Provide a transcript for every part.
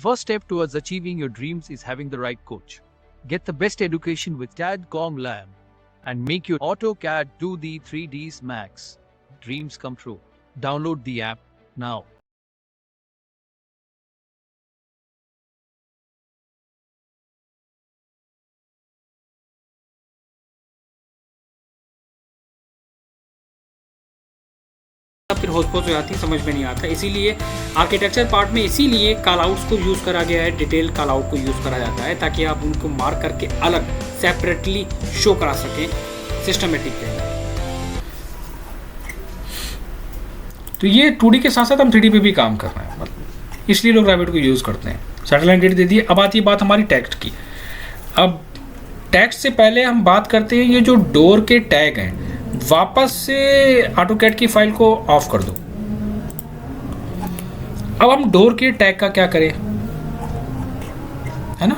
first step towards achieving your dreams is having the right coach. Get the best education with CAD/COM Lab and make your AutoCAD do the 3Ds Max. Dreams come true. Download the app now. फिर होच-पोच हो जाती है, समझ में नहीं आता। इसीलिए architecture part में इसीलिए कॉल आउट्स को यूज़ करा गया है, डिटेल कॉल आउट को यूज़ करा जाता है ताकि आप उनको मार्क करके अलग सेपरेटली शो करा सकें सिस्टमेटिक वे। तो ये 2D के साथ साथ हम 3D पे भी काम कर रहे हैं, मतलब इसलिए लोग रैविड को यूज़ करते हैं। सैटेलाइट डेटा दे दिए। अब आती है बात हमारी टेक्स्ट की। अब टेक्स्ट से पहले हम बात करते हैं ये जो डोर के टैग हैं, वापस से ऑटोकैड की फाइल को ऑफ कर दो। अब हम डोर के टैग का क्या करें, है ना।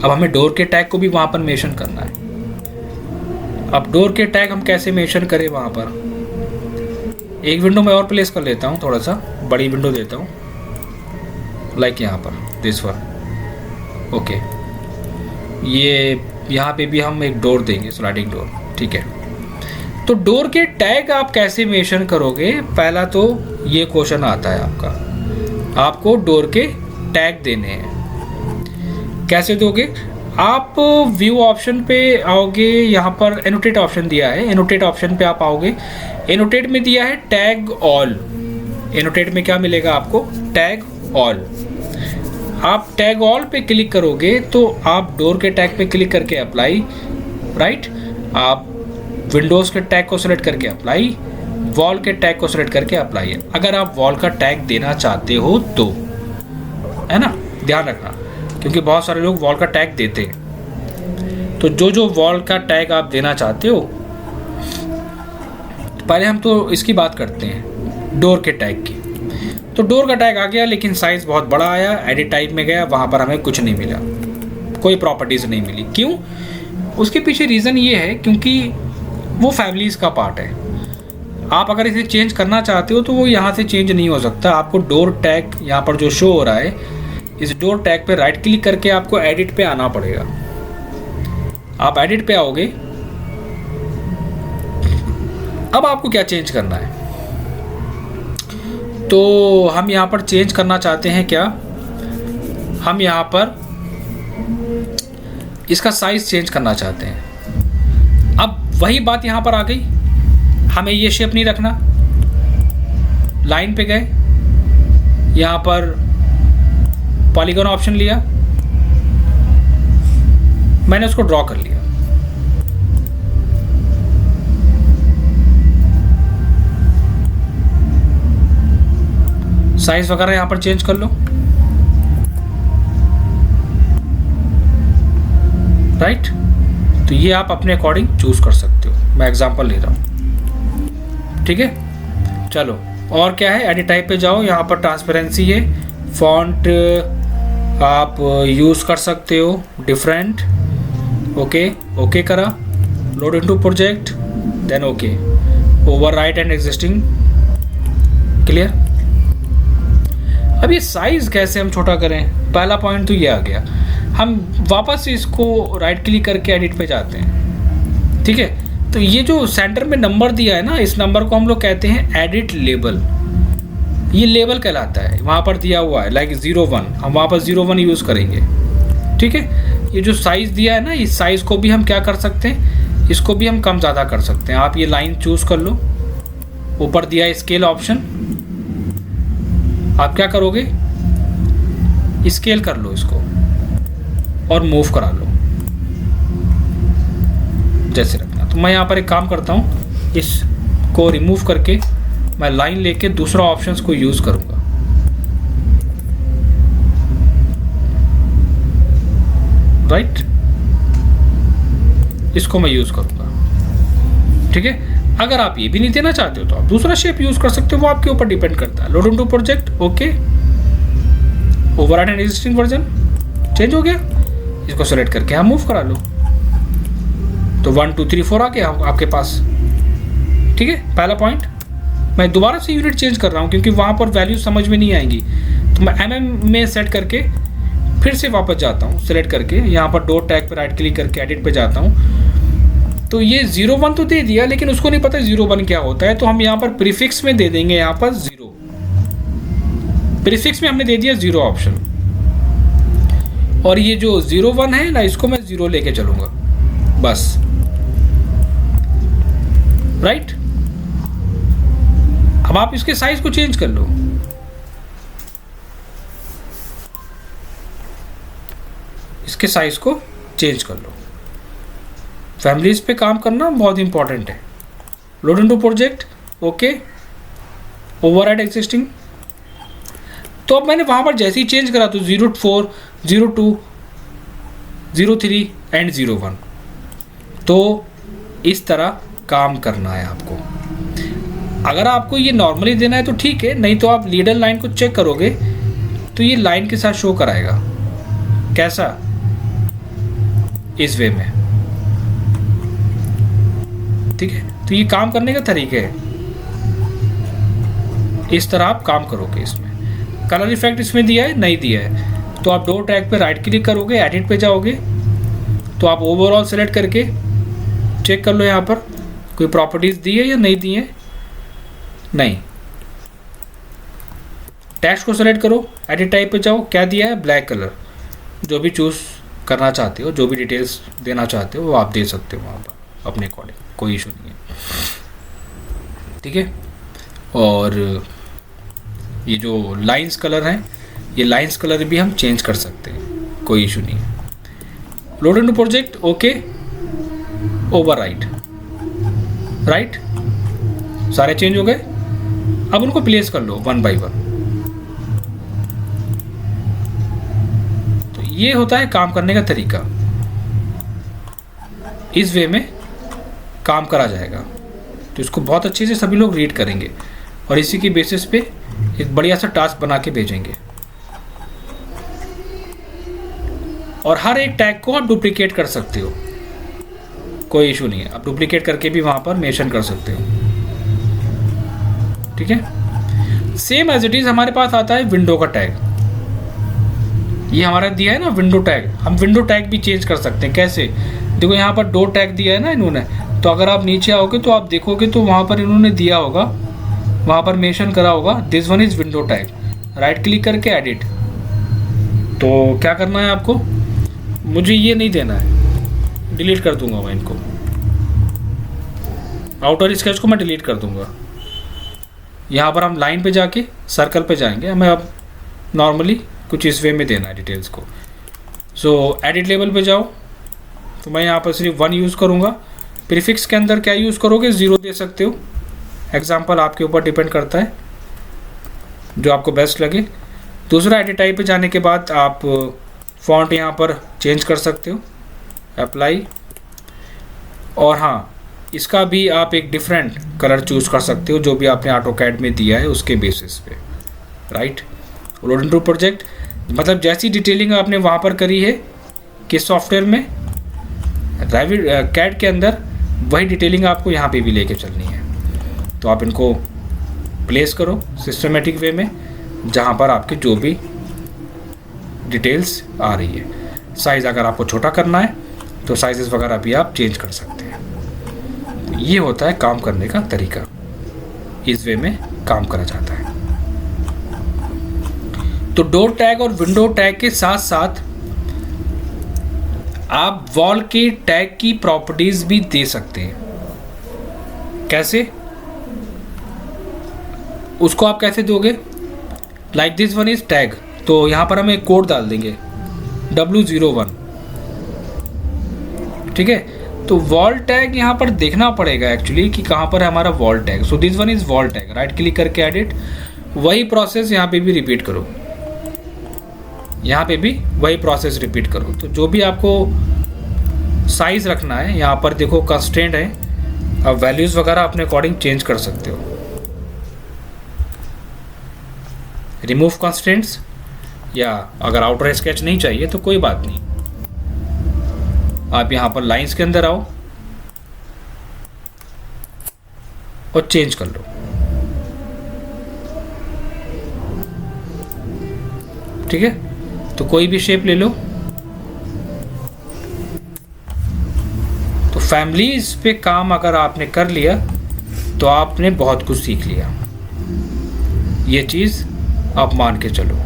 अब हमें डोर के टैग को भी वहां पर मेंशन करना है। अब डोर के टैग हम कैसे मेंशन करें, वहां पर एक विंडो में और प्लेस कर लेता हूं, थोड़ा सा बड़ी विंडो देता हूं, लाइक यहाँ पर दिस वन। ओके, ये यहाँ पे भी हम एक डोर देंगे, स्लाइडिंग डोर, ठीक है। तो डोर के टैग आप कैसे मेंशन करोगे, पहला तो ये क्वेश्चन आता है आपका, आपको डोर के टैग देने हैं। कैसे दोगे आप, व्यू ऑप्शन पे आओगे, यहाँ पर एनोटेट ऑप्शन दिया है, एनोटेट ऑप्शन पे आप आओगे। एनोटेट में दिया है टैग ऑल। एनोटेट में क्या मिलेगा आपको, टैग ऑल। आप टैग ऑल पे क्लिक करोगे तो आप डोर के टैग पे क्लिक करके अप्लाई, राइट। आप विंडोज़ के टैग को सिलेक्ट करके अप्लाई, वॉल के टैग को सिलेक्ट करके अप्लाई है। अगर आप वॉल का टैग देना चाहते हो तो, है ना, ध्यान रखना, क्योंकि बहुत सारे लोग वॉल का टैग देते हैं। तो जो वॉल का टैग आप देना चाहते हो, पहले हम तो इसकी बात करते हैं डोर के टैग की। तो डोर का टैग आ गया, लेकिन साइज़ बहुत बड़ा आया। एडिट टाइप में गया, वहाँ पर हमें कुछ नहीं मिला, कोई प्रॉपर्टीज़ नहीं मिली। क्यों, उसके पीछे रीज़न ये है क्योंकि वो फैमिलीज़ का पार्ट है। आप अगर इसे चेंज करना चाहते हो तो वो यहाँ से चेंज नहीं हो सकता। आपको डोर टैग यहाँ पर जो शो हो रहा है, इस डोर टैग पे राइट क्लिक करके आपको एडिट पे आना पड़ेगा। आप एडिट पे आओगे। अब आपको क्या चेंज करना है, तो हम यहाँ पर चेंज करना चाहते हैं क्या, हम यहाँ पर इसका साइज चेंज करना चाहते हैं। अब वही बात यहाँ पर आ गई, हमें ये शेप नहीं रखना। लाइन पे गए, यहाँ पर पॉलीगॉन ऑप्शन लिया, मैंने उसको ड्रॉ कर लिया। साइज वगैरह यहाँ पर चेंज कर लो, राइट। तो ये आप अपने अकॉर्डिंग चूज कर सकते हो, मैं एग्जांपल ले रहा हूँ, ठीक है। चलो, और क्या है, एडिट टाइप पे जाओ, यहाँ पर ट्रांसपेरेंसी है, फॉन्ट आप यूज़ कर सकते हो डिफरेंट। ओके, ओके करा, load into project, then okay, overwrite and existing, clear. अब ये साइज़ कैसे हम छोटा करें, पहला पॉइंट तो ये आ गया। हम वापस इसको राइट क्लिक करके एडिट पे जाते हैं, ठीक है। तो ये जो सेंटर में नंबर दिया है ना, इस नंबर को हम लोग कहते हैं एडिट लेबल। ये लेबल कहलाता है, वहाँ पर दिया हुआ है लाइक 01, हम वहाँ पर 01 यूज़ करेंगे, ठीक है। ये जो साइज़ दिया है ना, इस साइज़ को भी हम क्या कर सकते हैं, इसको भी हम कम ज़्यादा कर सकते हैं। आप ये लाइन चूज़ कर लो, ऊपर दिया है स्केल ऑप्शन, आप क्या करोगे, स्केल कर लो इसको और मूव करा लो, जैसे रखना। तो मैं यहाँ पर एक काम करता हूँ, इसको रिमूव करके मैं लाइन लेके दूसरा ऑप्शंस को यूज़ करूँगा, राइट। इसको मैं यूज़ करूँगा, ठीक है। अगर आप ये भी नहीं देना चाहते हो तो आप दूसरा शेप यूज़ कर सकते हो, वो आपके ऊपर डिपेंड करता है। Load into project, okay, override and existing version change हो गया, इसको सेलेक्ट करके आप मूव करा लो, तो 1 2 3 4 आ गया आपके पास, ठीक है। पहला पॉइंट, मैं दोबारा से यूनिट चेंज कर रहा हूँ क्योंकि वहाँ पर वैल्यू समझ में नहीं आएंगी, तो मैं mm में सेट करके फिर से वापस जाता हूँ सेलेक्ट करके, यहाँ पर डोर टैग पर राइट क्लिक करके एडिट पे जाता हूँ। तो ये 01 तो दे दिया, लेकिन उसको नहीं पता 01 क्या होता है, तो हम यहाँ पर प्रीफिक्स में दे देंगे यहाँ पर 0। प्रीफिक्स में हमने दे दिया 0 ऑप्शन, और ये जो 01 है ना, इसको मैं 0 लेके चलूंगा बस, राइट। अब आप इसके साइज को चेंज कर लो, इसके साइज को चेंज कर लो। फैमिलीज पे काम करना बहुत इंपॉर्टेंट है। Load into project, okay, override existing. तो अब मैंने वहां पर जैसे ही चेंज करा तो 04, 02, 03 एंड 01, तो इस तरह काम करना है आपको। अगर आपको ये नॉर्मली देना है तो ठीक है, नहीं तो आप लीडर लाइन को चेक करोगे तो ये लाइन के साथ शो कराएगा। कैसा? इस वे में, ठीक है। तो ये काम करने का तरीका है, इस तरह आप काम करोगे। इसमें कलर इफेक्ट इसमें दिया है, नहीं दिया है, तो आप डोर टैग पे राइट क्लिक करोगे, एडिट पे जाओगे, तो आप ओवरऑल सेलेक्ट करके चेक कर लो यहाँ पर कोई प्रॉपर्टीज दी है या नहीं दी है। नहीं, टेक्स्ट को सेलेक्ट करो, एडिट टाइप पे जाओ, क्या दिया है? Black colour. जो भी चूज करना चाहते हो, जो भी डिटेल्स देना चाहते हो वो आप दे सकते हो वहाँ पर अपने अकॉर्डिंग, कोई इशू नहीं है, ठीक है। और ये जो लाइंस कलर हैं, ये लाइंस कलर भी हम चेंज कर सकते हैं, कोई इशू नहीं है। Load into project, okay, overwrite, right, सारे चेंज हो गए। अब उनको प्लेस कर लो 1 by 1। तो ये होता है काम करने का तरीका, इस वे में काम करा जाएगा। तो इसको बहुत अच्छे से सभी लोग रीड करेंगे और इसी की बेसिस पे एक बढ़िया सा टास्क बना के भेजेंगे। और हर एक टैग को आप डुप्लीकेट कर सकते हो, कोई इशू नहीं है, आप डुप्लीकेट करके भी वहां पर मेंशन कर सकते हो, ठीक है। सेम एज इट इज हमारे पास आता है विंडो का टैग। ये हमारा दिया है ना विंडो टैग, हम विंडो टैग भी चेंज कर सकते हैं। कैसे? देखो यहाँ पर डोर टैग दिया है ना इन्होंने, तो अगर आप नीचे आओगे तो आप देखोगे तो वहाँ पर इन्होंने दिया होगा, वहाँ पर मेंशन करा होगा this one is window tag. Right click करके एडिट, तो क्या करना है आपको? मुझे ये नहीं देना है, डिलीट कर दूंगा मैं इनको, आउटर स्केच को मैं डिलीट कर दूंगा। यहाँ पर हम लाइन पे जाके सर्कल पे जाएंगे, हमें अब नॉर्मली कुछ इस वे में देना है डिटेल्स को। सो एडिट लेवल पे जाओ, तो मैं यहाँ पर सिर्फ 1 यूज़ करूँगा। प्रीफिक्स के अंदर क्या यूज़ करोगे? 0 दे सकते हो, एग्जाम्पल आपके ऊपर डिपेंड करता है, जो आपको बेस्ट लगे। दूसरा एडिट टाइप पे जाने के बाद आप फॉन्ट यहाँ पर चेंज कर सकते हो, अप्लाई, और हाँ इसका भी आप एक डिफरेंट कलर चूज़ कर सकते हो जो भी आपने ऑटोकैड में दिया है उसके बेसिस पे, राइट। लोड इनटू प्रोजेक्ट, मतलब जैसी डिटेलिंग आपने वहाँ पर करी है किस सॉफ्टवेयर में, रैविड कैड के अंदर, वही डिटेलिंग आपको यहाँ पे भी लेके चलनी है। तो आप इनको प्लेस करो सिस्टमेटिक वे में, जहाँ पर आपके जो भी डिटेल्स आ रही है। साइज़ अगर आपको छोटा करना है तो साइजेस वगैरह भी आप चेंज कर सकते हैं। तो ये होता है काम करने का तरीका, इस वे में काम करा जाता है। तो डोर टैग और विंडो टैग के साथ साथ आप वॉल के टैग की प्रॉपर्टीज भी दे सकते हैं। कैसे? उसको आप कैसे दोगे? Like this one is tag, तो यहां पर हम एक कोड डाल देंगे W01, ठीक है। तो वॉल टैग यहां पर देखना पड़ेगा एक्चुअली कि कहां पर है हमारा wall tag. So this one is wall tag, right click करके एडिट, वही प्रोसेस यहां पे भी रिपीट करो, यहाँ पे भी वही प्रोसेस रिपीट करो। तो जो भी आपको साइज रखना है, यहाँ पर देखो कंस्ट्रेंट है, अब वैल्यूज़ वगैरह अपने अकॉर्डिंग चेंज कर सकते हो। रिमूव कंस्ट्रेंट्स, या अगर आउटर स्केच नहीं चाहिए तो कोई बात नहीं, आप यहाँ पर लाइंस के अंदर आओ और चेंज कर लो, ठीक है। तो कोई भी शेप ले लो। तो फैमिलीज पे काम अगर आपने कर लिया तो आपने बहुत कुछ सीख लिया, ये चीज़ आप मान के चलो।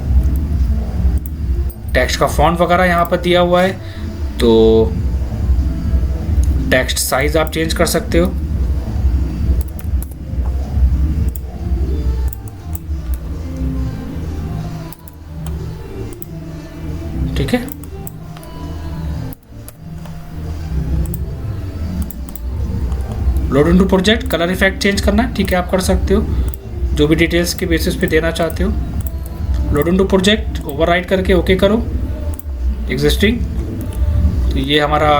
टेक्स्ट का फॉन्ट वगैरह यहाँ पर दिया हुआ है, तो टेक्स्ट साइज आप चेंज कर सकते हो। ठीक है, load into project, colour effect change करना है, ठीक है आप कर सकते हो, जो भी डिटेल्स के बेसिस पे देना चाहते हो। लोड इनटू प्रोजेक्ट ओवरराइट करके ओके करो एग्जिस्टिंग। तो ये हमारा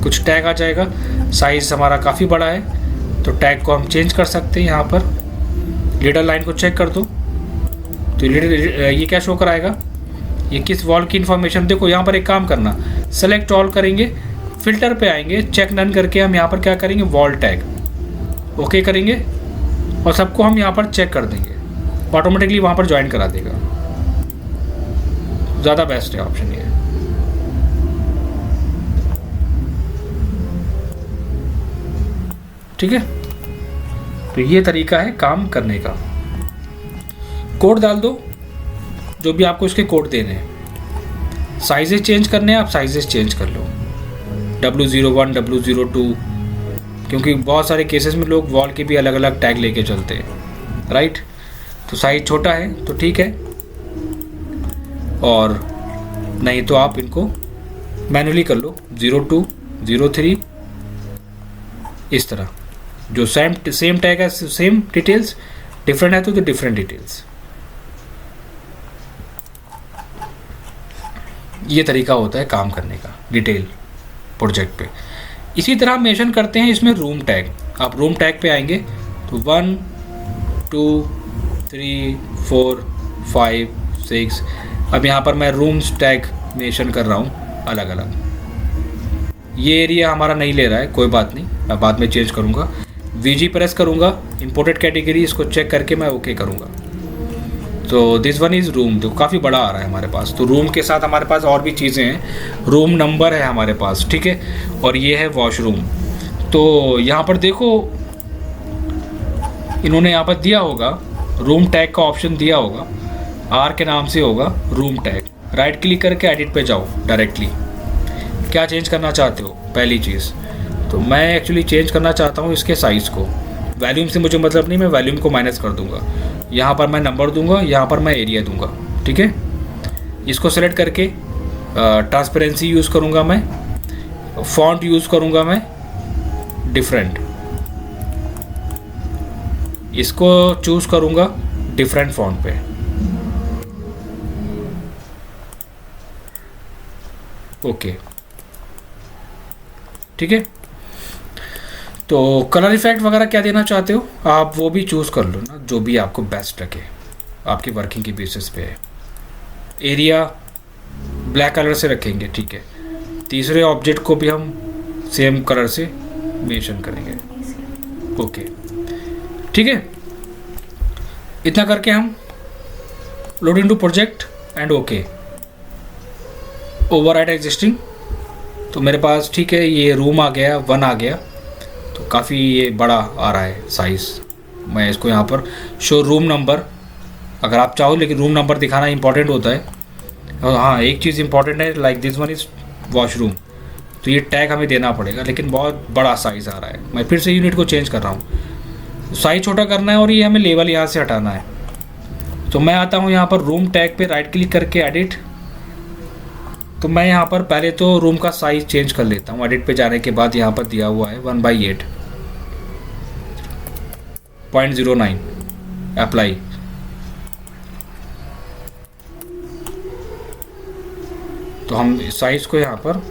कुछ टैग आ जाएगा। साइज़ हमारा काफ़ी बड़ा है तो टैग को हम चेंज कर सकते हैं। यहाँ पर लीडर लाइन को चेक कर दो, तो ये क्या शो कराएगा, ये किस वॉल की इन्फॉर्मेशन। देखो यहाँ पर एक काम करना, सेलेक्ट ऑल करेंगे, फिल्टर पे आएंगे, चेक नन करके हम यहाँ पर क्या करेंगे, वॉल टैग ओके करेंगे और सबको हम यहाँ पर चेक कर देंगे, ऑटोमेटिकली वहाँ पर ज्वाइन करा देगा। ज़्यादा बेस्ट है ऑप्शन ये। ठीक है, तो ये तरीका है काम करने का। कोड डाल दो, जो भी आपको इसके कोड देने हैं। साइजेस चेंज करने हैं, आप साइजेस चेंज कर लो, W01 W02, क्योंकि बहुत सारे केसेस में लोग वॉल के भी अलग अलग टैग लेके चलते हैं, राइट। तो साइज छोटा है तो ठीक है, और नहीं तो आप इनको मैन्युअली कर लो, 02 03 इस तरह। जो सेम टैग है सेम डिटेल्स, डिफरेंट है तो डिफरेंट डिटेल्स। ये तरीका होता है काम करने का डिटेल प्रोजेक्ट पे। इसी तरह मेंशन करते हैं इसमें रूम टैग। आप रूम टैग पे आएंगे तो 1 2 3 4 5 6, अब यहाँ पर मैं रूम्स टैग मेंशन कर रहा हूँ अलग अलग। ये एरिया हमारा नहीं ले रहा है, कोई बात नहीं, मैं बाद में चेंज करूँगा। VG प्रेस करूँगा, इंपोर्टेड कैटेगरी, इसको चेक करके मैं ओके करूँगा। तो दिस वन इज़ रूम, तो काफ़ी बड़ा आ रहा है हमारे पास। तो रूम के साथ हमारे पास और भी चीज़ें हैं, रूम नंबर है हमारे पास, ठीक है, और ये है वॉशरूम। तो यहाँ पर देखो इन्होंने यहाँ पर दिया होगा, रूम टैग का ऑप्शन दिया होगा, R के नाम से होगा रूम टैग। राइट क्लिक करके एडिट पे जाओ डायरेक्टली। क्या चेंज करना चाहते हो, पहली चीज़ तो मैं एक्चुअली चेंज करना चाहता हूँ इसके साइज़ को। वॉल्यूम से मुझे मतलब नहीं, मैं वॉल्यूम को माइनस कर दूंगा। यहाँ पर मैं नंबर दूंगा, यहाँ पर मैं एरिया दूंगा, ठीक है। इसको सेलेक्ट करके ट्रांसपेरेंसी यूज़ करूँगा मैं, फॉन्ट यूज़ करूँगा मैं डिफरेंट, इसको चूज़ करूँगा डिफरेंट फॉन्ट पे, ओके, ठीक है। तो कलर इफेक्ट वगैरह क्या देना चाहते हो आप वो भी चूज़ कर लो ना, जो भी आपको बेस्ट लगे, आपकी वर्किंग की बेसिस पे है। एरिया ब्लैक कलर से रखेंगे, ठीक है। तीसरे ऑब्जेक्ट को भी हम सेम कलर से मेंशन करेंगे, ओके, ठीक है। इतना करके हम load into project and okay, override existing. तो मेरे पास ठीक है, ये रूम आ गया, 1 आ गया, तो काफ़ी ये बड़ा आ रहा है साइज़। मैं इसको यहाँ पर शो रूम नंबर अगर आप चाहो, लेकिन रूम नंबर दिखाना इंपॉर्टेंट होता है। और हाँ, एक चीज़ इंपॉर्टेंट है, like this one is washroom, तो ये टैग हमें देना पड़ेगा, लेकिन बहुत बड़ा साइज़ आ रहा है। मैं फिर से यूनिट को चेंज कर रहा हूँ, साइज़ छोटा करना है और ये हमें लेवल यहाँ से हटाना है। तो मैं आता हूँ यहाँ पर रूम टैग पे, राइट क्लिक करके एडिट। तो मैं यहाँ पर पहले तो रूम का साइज़ चेंज कर लेता हूँ। एडिट पे जाने के बाद यहाँ पर दिया हुआ है 1/8 0.09, अप्लाई। तो हम साइज़ को यहाँ पर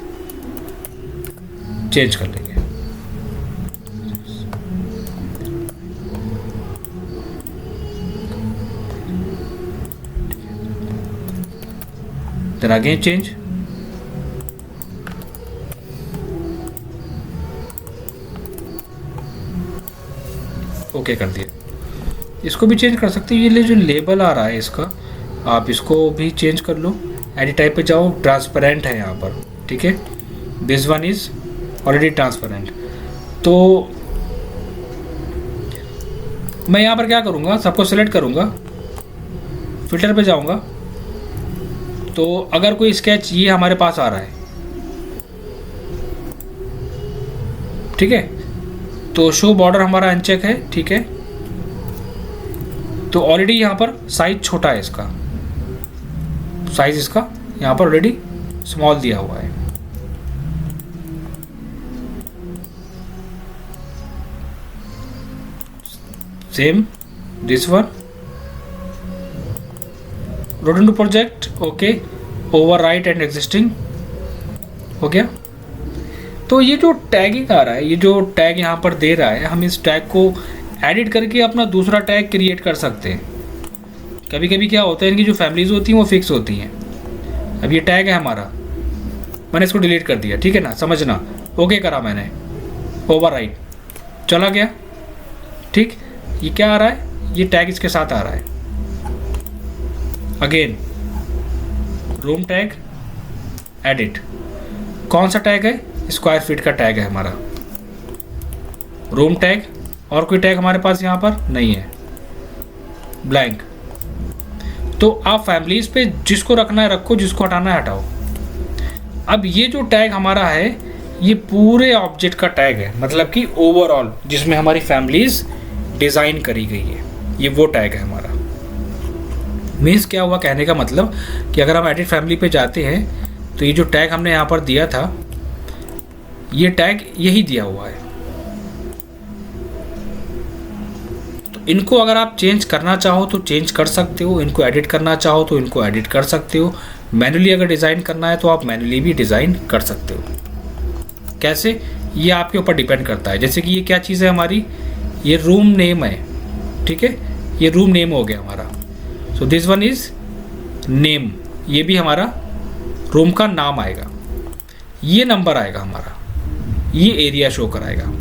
चेंज कर लेंगे। Then again change, ओके कर दिया। इसको भी चेंज कर सकते हैं, ये जो लेबल आ रहा है इसका, आप इसको भी चेंज कर लो, एडिट टाइप पे जाओ, ट्रांसपेरेंट है यहाँ पर, ठीक है। This one is already transparent. तो मैं यहाँ पर क्या करूँगा, सबको सिलेक्ट करूँगा, फिल्टर पे जाऊँगा, तो अगर कोई स्केच ये हमारे पास आ रहा है, ठीक है, तो शो बॉर्डर हमारा अनचेक है, ठीक है। तो ऑलरेडी यहाँ पर साइज छोटा है इसका, साइज इसका यहाँ पर ऑलरेडी स्मॉल दिया हुआ है। Same this one, rotate to project, okay, overwrite and existing, हो गया। तो ये जो टैगिंग आ रहा है, ये जो टैग यहाँ पर दे रहा है, हम इस टैग को एडिट करके अपना दूसरा टैग क्रिएट कर सकते हैं। कभी कभी क्या होता है, इनकी जो फैमिलीज होती हैं वो फिक्स होती हैं। अब ये टैग है हमारा, मैंने इसको डिलीट कर दिया, ठीक है ना, समझना, ओके करा मैंने, ओवर राइट, चला गया, ठीक। ये क्या आ रहा है, ये टैग इसके साथ आ रहा है। अगेन रूम टैग, एडिट, कौन सा टैग है, स्क्वायर फीट का टैग है हमारा, रूम टैग। और कोई टैग हमारे पास यहाँ पर नहीं है, ब्लैंक। तो आप फैमिलीज पे जिसको रखना है रखो, जिसको हटाना है हटाओ। अब ये जो टैग हमारा है, ये पूरे ऑब्जेक्ट का टैग है, मतलब कि ओवरऑल जिसमें हमारी फैमिलीज डिज़ाइन करी गई है, ये वो टैग है हमारा। मीन्स क्या हुआ, कहने का मतलब कि अगर हम एडिट फैमिली पे जाते हैं तो ये जो टैग हमने यहाँ पर दिया था, ये टैग यही दिया हुआ है। तो इनको अगर आप चेंज करना चाहो तो चेंज कर सकते हो, इनको एडिट करना चाहो तो इनको एडिट कर सकते हो, मैन्युअली अगर डिज़ाइन करना है तो आप मैन्युअली भी डिज़ाइन कर सकते हो। कैसे, ये आपके ऊपर डिपेंड करता है। जैसे कि ये क्या चीज़ है हमारी, ये रूम नेम है, ठीक है, ये रूम नेम हो गया हमारा। So this one is name, ये भी हमारा रूम का नाम आएगा, ये नंबर आएगा हमारा, ये एरिया शो कराएगा,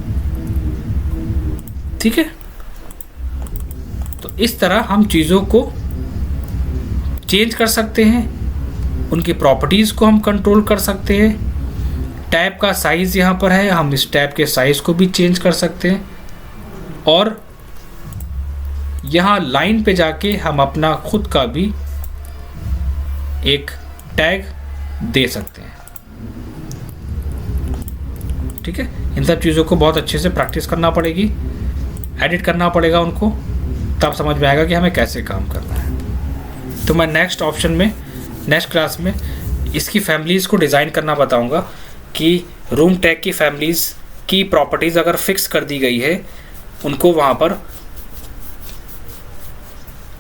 ठीक है। तो इस तरह हम चीज़ों को चेंज कर सकते हैं, उनकी प्रॉपर्टीज़ को हम कंट्रोल कर सकते हैं। टैब का साइज़ यहाँ पर है, हम इस टैब के साइज़ को भी चेंज कर सकते हैं। और यहाँ लाइन पे जाके हम अपना खुद का भी एक टैग दे सकते हैं, ठीक है। इन सब चीज़ों को बहुत अच्छे से प्रैक्टिस करना पड़ेगी, एडिट करना पड़ेगा उनको, तब समझ में आएगा कि हमें कैसे काम करना है। तो मैं नेक्स्ट ऑप्शन में, नेक्स्ट क्लास में इसकी फैमिलीज़ को डिज़ाइन करना बताऊंगा कि रूम टैग की फैमिलीज़ की प्रॉपर्टीज़ अगर फिक्स कर दी गई है, उनको वहाँ पर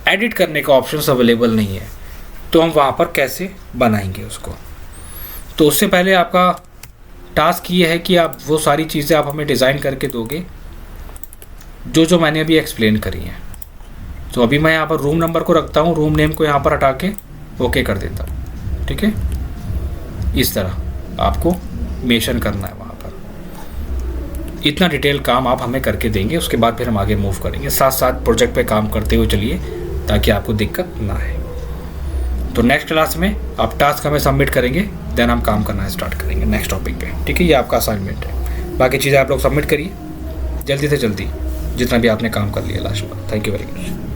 एडिट करने का ऑप्शन अवेलेबल नहीं है, तो हम वहाँ पर कैसे बनाएंगे उसको। तो उससे पहले आपका टास्क ये है कि आप वो सारी चीज़ें आप हमें डिज़ाइन करके दोगे जो जो मैंने अभी एक्सप्लेन करी हैं। तो अभी मैं यहाँ पर रूम नंबर को रखता हूँ, रूम नेम को यहाँ पर हटा के ओके कर देता हूँ, ठीक है। इस तरह आपको मेंशन करना है वहाँ पर। इतना डिटेल काम आप हमें करके देंगे, उसके बाद फिर हम आगे मूव करेंगे। साथ साथ प्रोजेक्ट पे काम करते हुए चलिए, ताकि आपको दिक्कत ना आए। तो नेक्स्ट क्लास में आप टास्क हमें सबमिट करेंगे, देन हम काम करना स्टार्ट करेंगे नेक्स्ट टॉपिक पे, ठीक है। ये आपका असाइनमेंट है, बाकी चीज़ें आप लोग सबमिट करिए जल्दी से जल्दी, जितना भी आपने काम कर लिया लास्ट में। Thank you very much.